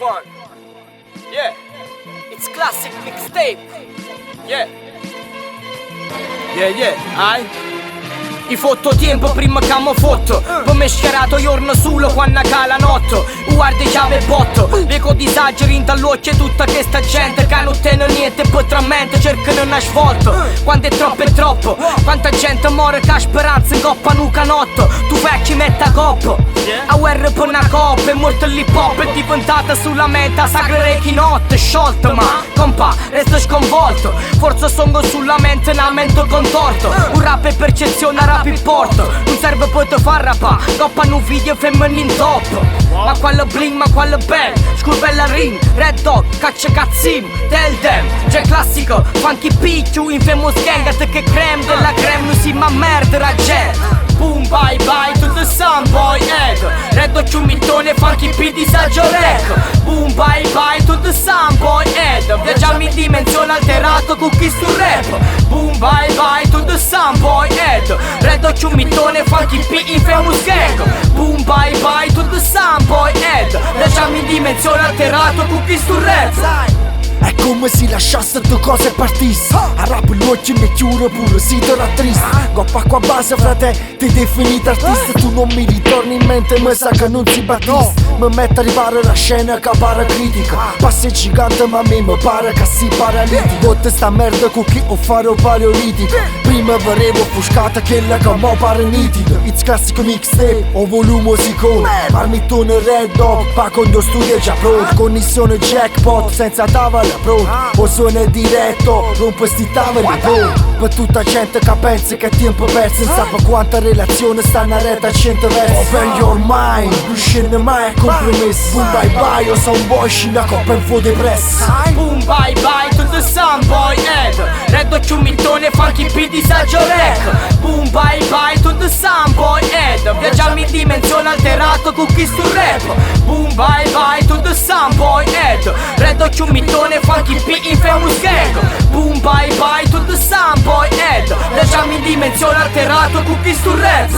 one. Yeah. It's classic mixtape. Yeah. Ai. I fotto tempo prima che mo fotto. Poi mi schierato giorno solo quando cala notte. Guarda chiave botto. Veco disageri in dall'occhio tutta questa gente che non tiene niente per tra mente cercano una svolta. Quando è troppo. Quanta gente muore che ha speranza in coppa un canotto. Tu vecchi metta coppa. A guerra per una coppa. È morto l'hip hop è diventata sulla meta. Sacre chi notte sciolta ma compa resto sconvolto. Forse sono sulla mente una mente contorto. Un rap è percezione rap importo. Non serve per te far rappa. Coppa un video femminile top. Ma quello bling, ma quello bell. Scurvella ring, red dog, caccia cazzim. Tell them, c'è classico. Funky picciu, infamous gang. A te che creme della creme non si ma merda la gente. Boom bye bye to the sun boy head. Red dog ciumittone, funky P disagio rec. Boom bye bye to the sun boy head. Viaggiamo in dimensione alterato con chi sul rap. Boom bye bye to the sun boy head. Red dog ciumittone, funky P infamous gang. Boom bye bye to the sun boy head. Viaggiamo in dimensione alterato con chi sul rap. È come se lasciasse due cose e partisse. A rap l'occhio mi chiude pure si torna triste. Coppa qua base frate, ti definito artista. Tu non mi ritorni in mente, mi sa che non si battiste. Mi mette a arrivare la scena che pare critica. Passi gigante ma a me mi pare che si paralitico. Botte sta merda con chi ho farò paleolitico. Prima volevo offuscata quella che mo pare nitida. It's classico mixtape, o volume sicuro. Marmittone red dog, pa quando studio è già pronto. Connessione jackpot, senza tavola pronto. O suona diretto, rompo sti tavoli pronto. Per tutta gente che pensa che è tempo perso. Non sa per quanta relazione sta in rete a 100 versi. Open your mind, non scende mai a compromesso. Boom bye bye, io sono un boy, scina coppa in fuori press. Boom bye bye to the sun boy head. Red dog ciumittone, funky P disagio rec. Boom bye bye to the sun boy head. Viaggiamo in dimensione alterato con chi sul rap. Boom bye bye to the sun boy head. Red dog ciumittone, funky P infamous gang. Boom bye bye to the sun boy head. Viaggiamo in dimensione alterato con chi sul rap.